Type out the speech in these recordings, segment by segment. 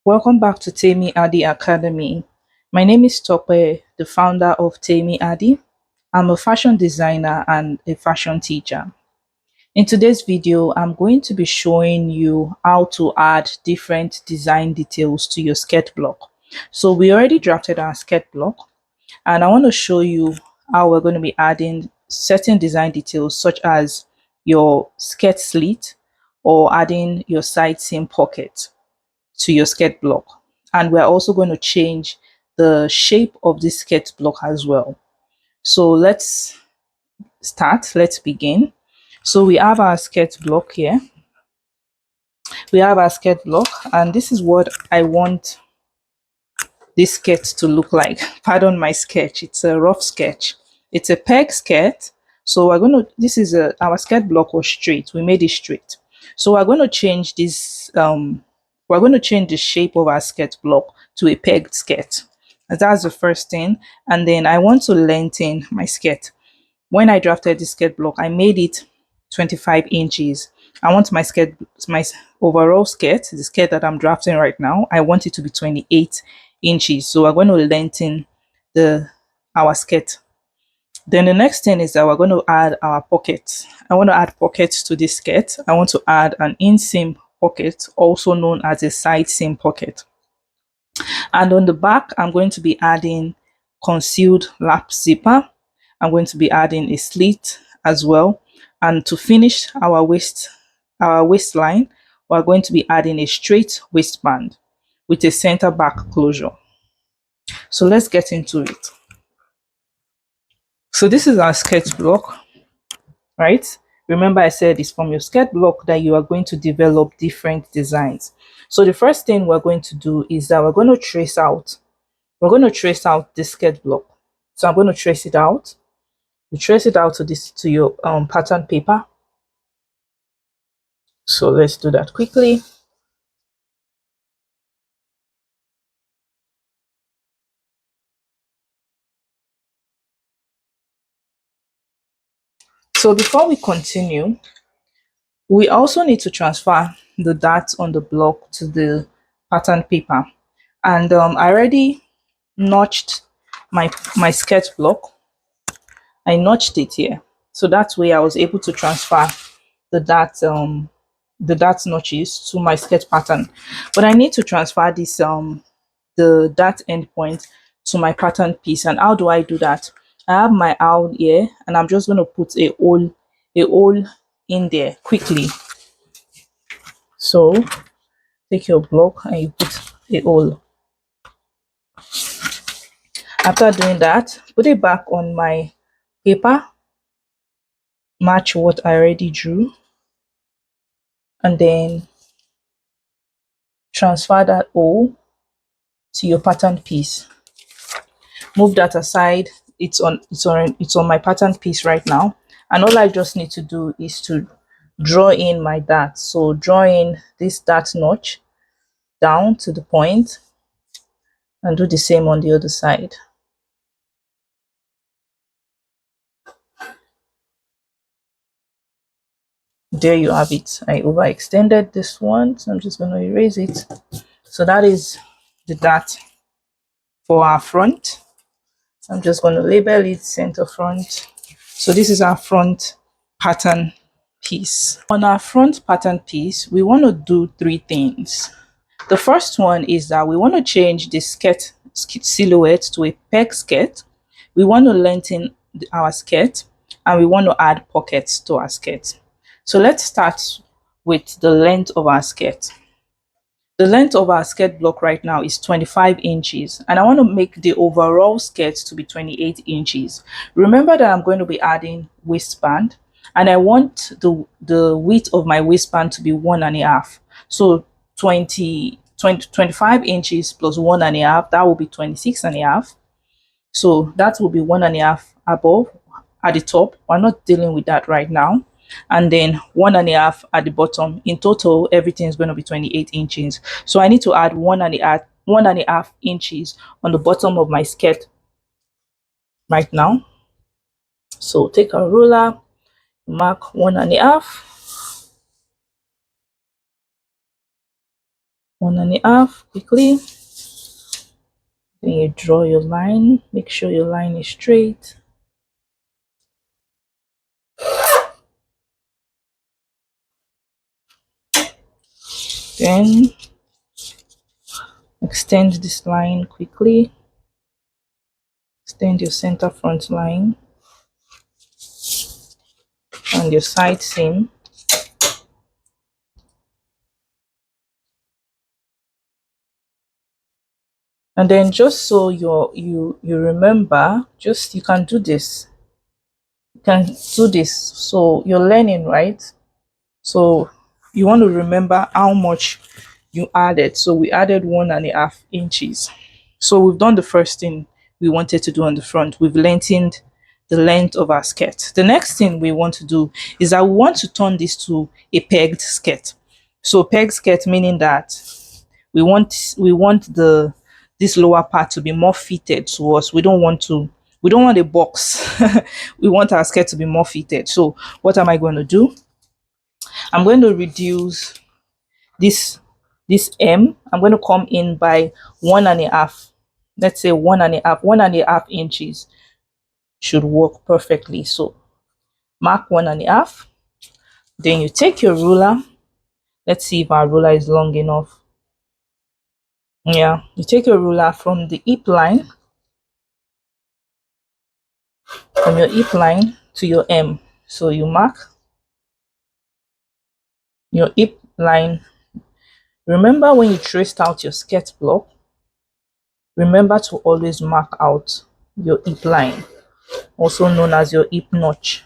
Welcome back to Temi Adi Academy. My name is Tope, the founder of Temi Adi. I'm a fashion designer and a fashion teacher. In today's video, I'm going to be showing you how to add different design details to your skirt block. So we already drafted our skirt block, and I want to show you how we're going to be adding certain design details such as your skirt slit or adding your side seam pocket to your skirt block. And we're also going to change the shape of this skirt block as well. So let's begin. So we have our skirt block here. We have our skirt block, and this is what I want this skirt to look like. Pardon my sketch, it's a rough sketch. It's a peg skirt. So we're going to, this is our skirt block was straight. We made it straight. So we're going to change this, we're going to change the shape of our skirt block to a pegged skirt. That's the first thing. And then I want to lengthen my skirt. When I drafted the skirt block, I made it 25 inches. I want my skirt, my overall skirt, the skirt that I'm drafting right now, I want it to be 28 inches. So we're going to lengthen our skirt. Then the next thing is that we're going to add our pockets. I want to add pockets to this skirt. I want to add an inseam pocket, also known as a side seam pocket. And on the back, I'm going to be adding concealed lap zipper. I'm going to be adding a slit as well. And to finish our waistline, we're going to be adding a straight waistband with a center back closure. So let's get into it. So this is our skirt block, right? Remember I said it's from your skirt block that you are going to develop different designs. So the first thing we're going to do is that we're going to trace out the skirt block. So I'm going to trace it out. You trace it out to your pattern paper. So let's do that quickly. So before we continue, we also need to transfer the dart on the block to the pattern paper. And I already notched my skirt block. I notched it here. So that way I was able to transfer the dart notches to my skirt pattern. But I need to transfer this the dart endpoint to my pattern piece. And how do I do that? I have my owl here, and I'm just going to put a hole in there quickly. So take your block and you put a hole. After doing that, put it back on my paper, match what I already drew, and then transfer that hole to your pattern piece. Move that aside. It's on my pattern piece right now, and all I just need to do is to draw in my dart. So draw in this dart notch down to the point and do the same on the other side. There you have it. I overextended this one, so I'm just going to erase it. So that is the dart for our front. I'm just going to label it center front. So this is our front pattern piece. On our front pattern piece, we want to do three things. The first one is that we want to change the skirt silhouette to a peg skirt. We want to lengthen our skirt, and we want to add pockets to our skirt. So let's start with the length of our skirt. The length of our skirt block right now is 25 inches, and I want to make the overall skirt to be 28 inches. Remember that I'm going to be adding waistband, and I want the width of my waistband to be 1.5. So 25 inches plus 1.5, that will be 26.5. So that will be 1.5 above at the top. We're not dealing with that right now. And then 1.5 at the bottom. In total, everything is going to be 28 inches. So I need to add 1.5 inches on the bottom of my skirt right now. So take a ruler, mark 1.5. 1.5 quickly. Then you draw your line. Make sure your line is straight. Then extend this line quickly. Extend your center front line and your side seam. And then just so you remember, just you can do this. You can do this. So you're learning, right? So you want to remember how much you added. So we added 1.5 inches. So we've done the first thing we wanted to do on the front. We've lengthened the length of our skirt. The next thing we want to do is that we want to turn this to a pegged skirt. So pegged skirt meaning that we want the this lower part to be more fitted to us. We don't want a box. We want our skirt to be more fitted. So what am I going to do? I'm going to reduce this M. I'm going to come in by 1.5. Let's say 1.5 inches should work perfectly. So mark 1.5. Then you take your ruler. Let's see if our ruler is long enough. Yeah, you take your ruler from the hip line, from your hip line to your M. So you mark your hip line. Remember when you traced out your skirt block, remember to always mark out your hip line, also known as your hip notch.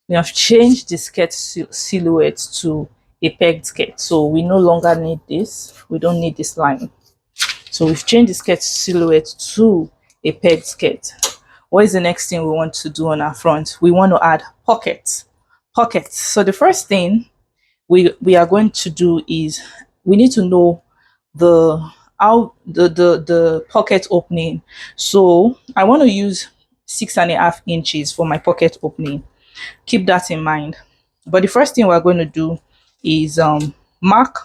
We have changed the skirt silhouette to a pegged skirt, so we no longer need this. We don't need this line. So we've changed the skirt silhouette to a pegged skirt. What is the next thing we want to do on our front? We want to add pockets. Pockets. So the first thing we are going to do is we need to know the how the pocket opening. So I want to use 6.5 inches for my pocket opening. Keep that in mind. But the first thing we're going to do is mark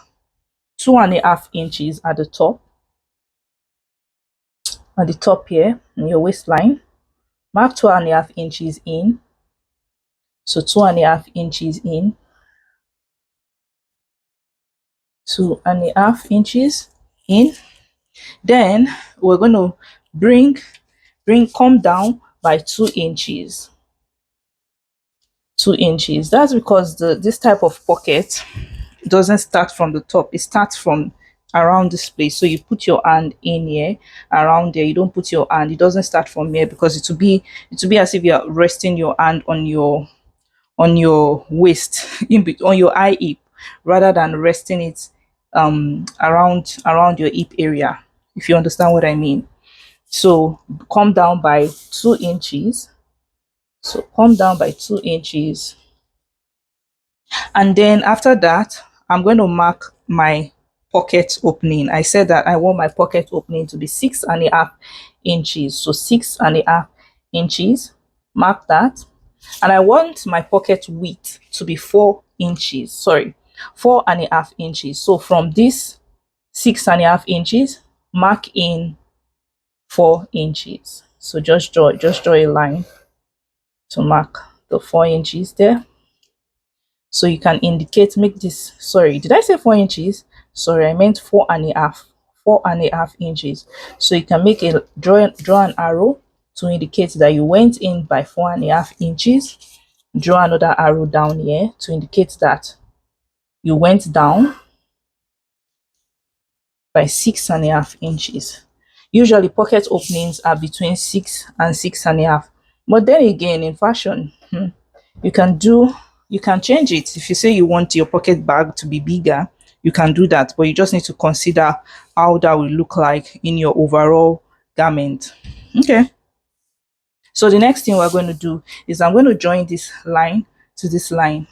2.5 inches at the top here in your waistline. Mark 2.5 inches in. So 2.5 inches in, 2.5 inches in. Then we're going to come down by 2 inches. 2 inches. That's because this type of pocket doesn't start from the top. It starts from around this place. So you put your hand in here, around there. You don't put your hand. It doesn't start from here because it will be as if you're resting your hand on your waist, on your eye hip, rather than resting it around your hip area, if you understand what I mean. So come down by 2 inches. So come down by 2 inches. And then after that, I'm going to mark my pocket opening. I said that I want my pocket opening to be 6.5 inches. So 6.5 inches, mark that. And I want my pocket width to be 4 inches. Sorry, 4.5 inches. So from this 6.5 inches, mark in 4 inches. So just draw a line to mark the 4 inches there. So you can indicate, make this, sorry, did I say 4 inches? Sorry, I meant 4.5. 4.5 inches. So you can make draw an arrow to indicate that you went in by 4.5 inches. Draw another arrow down here to indicate that you went down by 6.5 inches. Usually pocket openings are between 6 and 6.5. But then again, in fashion, you can change it. If you say you want your pocket bag to be bigger, you can do that, but you just need to consider how that will look like in your overall garment. Okay, so the next thing we're going to do is I'm going to join this line to this line,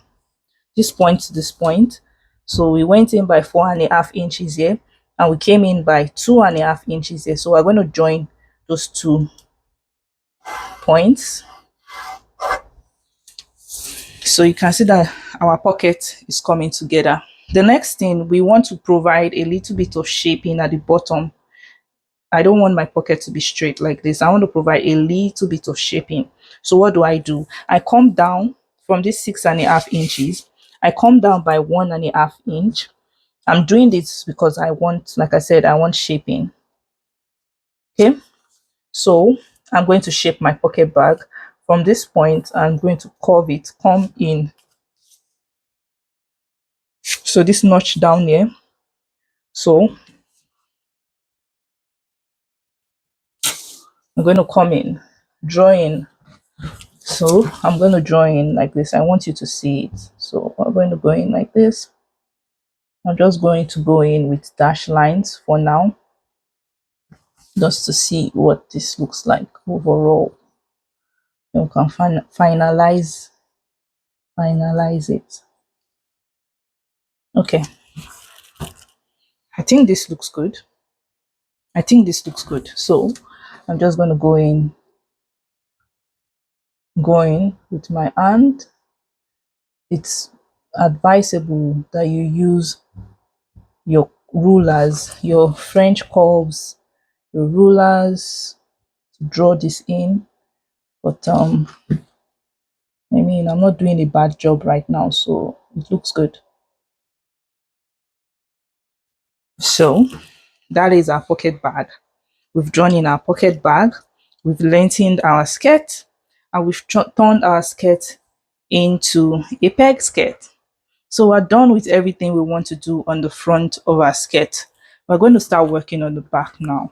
this point to this point. So we went in by 4.5 inches here, and we came in by 2.5 inches here. So we're going to join those 2 points. So you can see that our pocket is coming together. The next thing, we want to provide a little bit of shaping at the bottom. I don't want my pocket to be straight like this. I want to provide a little bit of shaping. So what do? I come down from this 6.5 inches. I come down by 1.5 inch. I'm doing this because I want, like I said, I want shaping. Okay. So I'm going to shape my pocket bag. From this point, I'm going to curve it, come in. So this notch down here. So I'm going to come in, draw in. So I'm going to draw in like this. I want you to see it. So I'm going to go in like this. I'm just going to go in with dash lines for now, just to see what this looks like overall. Then we can finalize it. Okay, I think this looks good. So I'm just going to go in with my hand. It's advisable that you use your rulers, your French curves, your rulers to draw this in. But I mean, I'm not doing a bad job right now, so it looks good. So that is our pocket bag. We've drawn in our pocket bag, we've lengthened our skirt, and we've turned our skirt into a peg skirt. So we're done with everything we want to do on the front of our skirt. We're going to start working on the back now.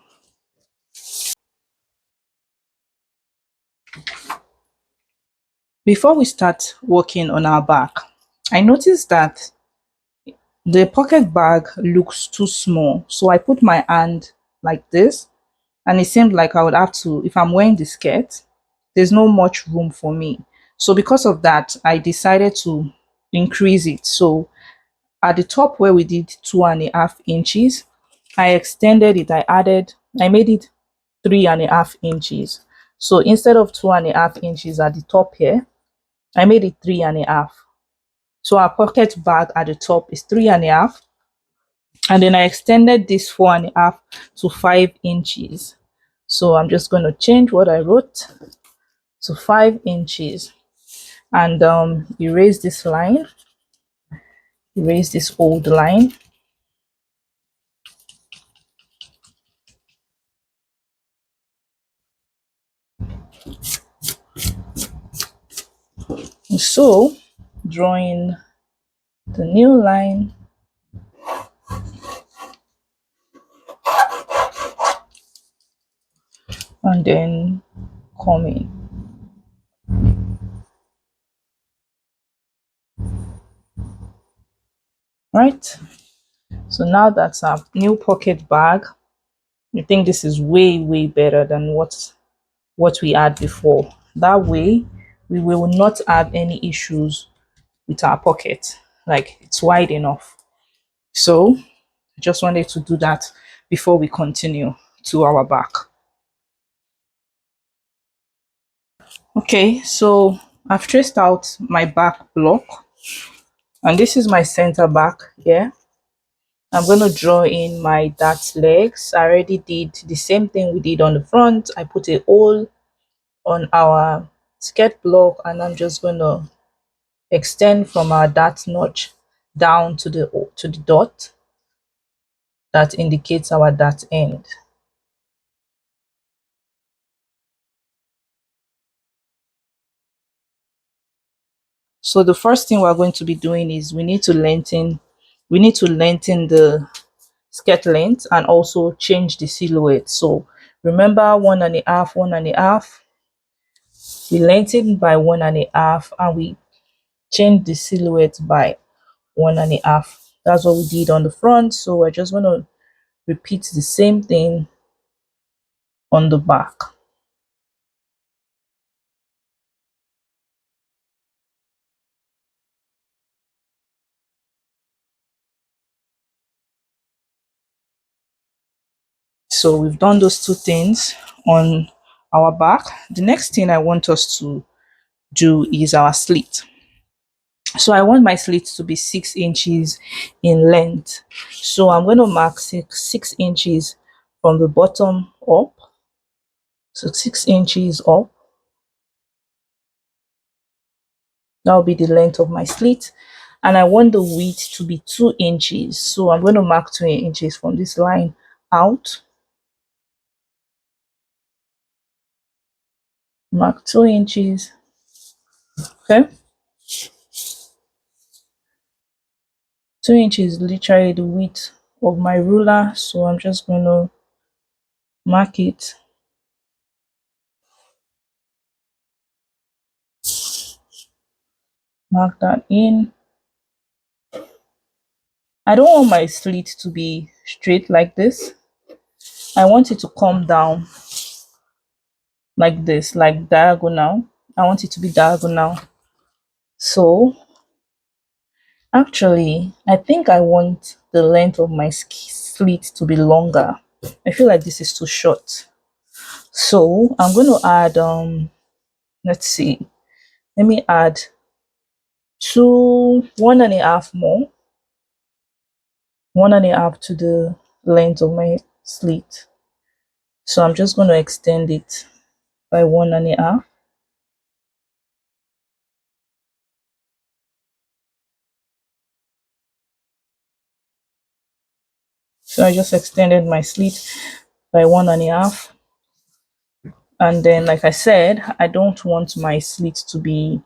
Before we start working on our back, I noticed that the pocket bag looks too small. So I put my hand like this, and it seemed like I would have to, if I'm wearing the skirt, there's no much room for me. So because of that, I decided to increase it. So at the top where we did 2.5 inches, I extended it. I made it 3.5 inches. So instead of 2.5 inches at the top here, I made it 3.5. So our pocket bag at the top is 3.5. And then I extended this 4.5 to 5 inches. So I'm just going to change what I wrote to 5 inches, and erase this line, erase this old line. So drawing the new line, and then coming. Right. So now that's our new pocket bag. I think this is way better than what we had before. That way we will not have any issues with our pocket. Like, it's wide enough. So I just wanted to do that before we continue to our back. Okay, so I've traced out my back block, and this is my center back here. I'm going to draw in my dart legs. I already did the same thing we did on the front. I put a hole on our skirt block, and I'm just going to extend from our dart notch down to the dot that indicates our dart end. So the first thing we're going to be doing is we need to lengthen the skirt length and also change the silhouette. So remember, 1.5, 1.5. We lengthen by 1.5, and we change the silhouette by 1.5. That's what we did on the front. So we're just going to repeat the same thing on the back. So we've done those two things on our back. The next thing I want us to do is our slit. So I want my slit to be 6 inches in length. So I'm going to mark 6 inches from the bottom up. So 6 inches up. That will be the length of my slit. And I want the width to be 2 inches. So I'm going to mark 2 inches from this line out. Mark 2 inches. Okay. 2 inches is literally the width of my ruler. So I'm just going to mark it. Mark that in. I don't want my slit to be straight like this. I want it to come down like this, like diagonal. I want it to be diagonal. So actually, I think I want the length of my slit to be longer. I feel like this is too short. So I'm going to add, let's see, let me add 1.5 more. 1.5 to the length of my slit. So I'm just going to extend it by 1.5. So I just extended my slit by 1.5. And then, like I said, I don't want my slit to be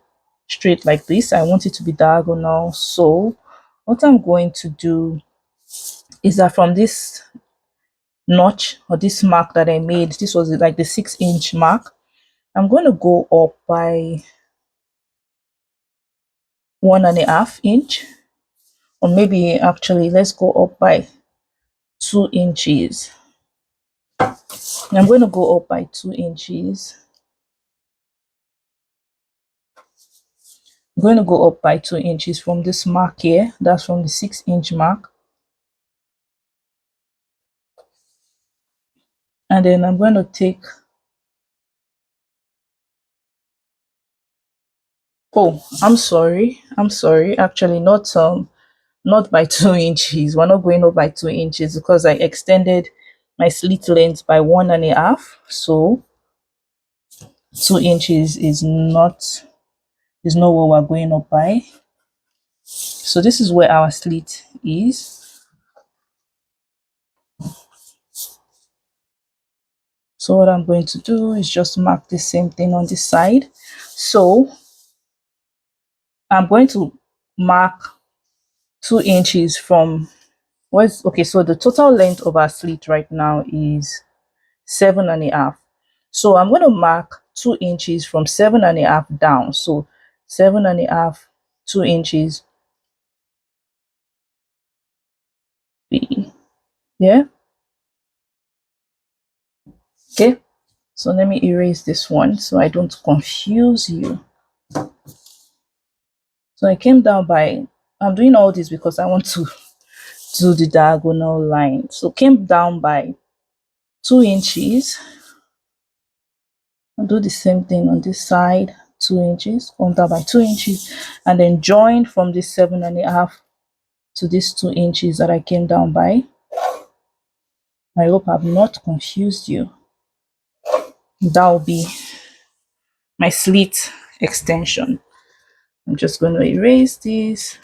straight like this. I want it to be diagonal. So what I'm going to do is that from this notch or this mark that I made, this was like the 6-inch mark, I'm going to go up by 1.5 inch, or maybe actually let's go up by 2 inches. I'm going to go up by 2 inches. I'm going to go up by 2 inches from this mark here. That's from the 6-inch mark. And then I'm going to take, oh, I'm sorry, actually not by 2 inches. We're not going up by 2 inches because I extended my slit length by 1.5. So 2 inches is not what we're going up by. So this is where our slit is. So what I'm going to do is just mark the same thing on this side. So I'm going to mark 2 inches from okay, so the total length of our slit right now is 7.5. So I'm going to mark 2 inches from 7.5 down. So 7.5, 2 inches. Yeah. Okay. So let me erase this one so I don't confuse you. So I came down by, I'm doing all this because I want to do the diagonal line. So came down by 2 inches. I'll do the same thing on this side, 2 inches, come down by 2 inches, and then join from this 7.5 to this 2 inches that I came down by. I hope I've not confused you. That will be my slit extension. I'm just going to erase this.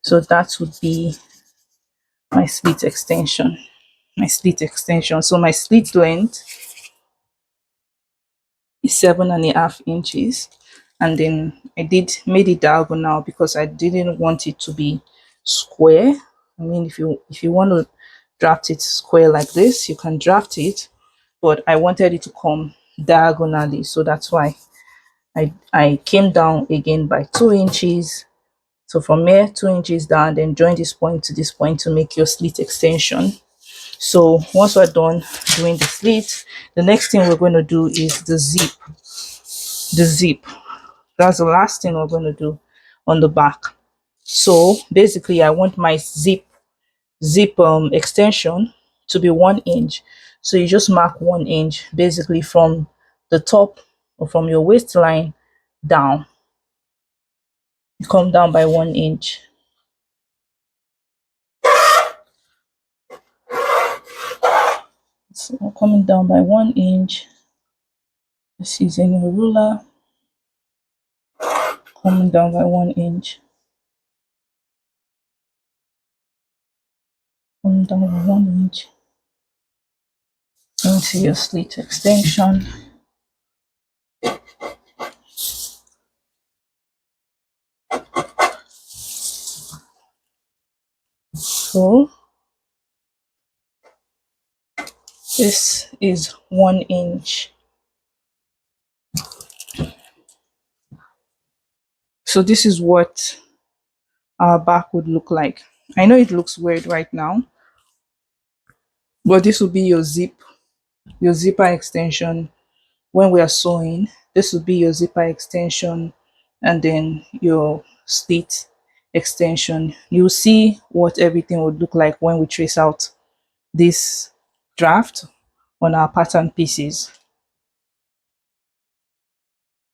So that would be my slit extension. So my slit length is 7.5 inches, and then I made it diagonal because I didn't want it to be square. I mean, if you want to draft it square like this, you can draft it, but I wanted it to come diagonally, so that's why I came down again by 2 inches. So from here, 2 inches down, then join this point to this point to make your slit extension. So once we're done doing the slit, the next thing we're going to do is the zip. That's the last thing we're going to do on the back. So basically I want my zip extension to be 1 inch. So you just mark 1 inch basically from the top or from your waistline down. You come down by 1 inch. So coming down by 1 inch. Just using a ruler. Coming down by 1 inch. Coming down by 1 inch. Into your slit extension. So this is 1 inch. So this is what our back would look like. I know it looks weird right now, but this will be your zipper extension when we are sewing. This will be your zipper extension and then your slit extension. You'll see what everything would look like when we trace out this draft on our pattern pieces.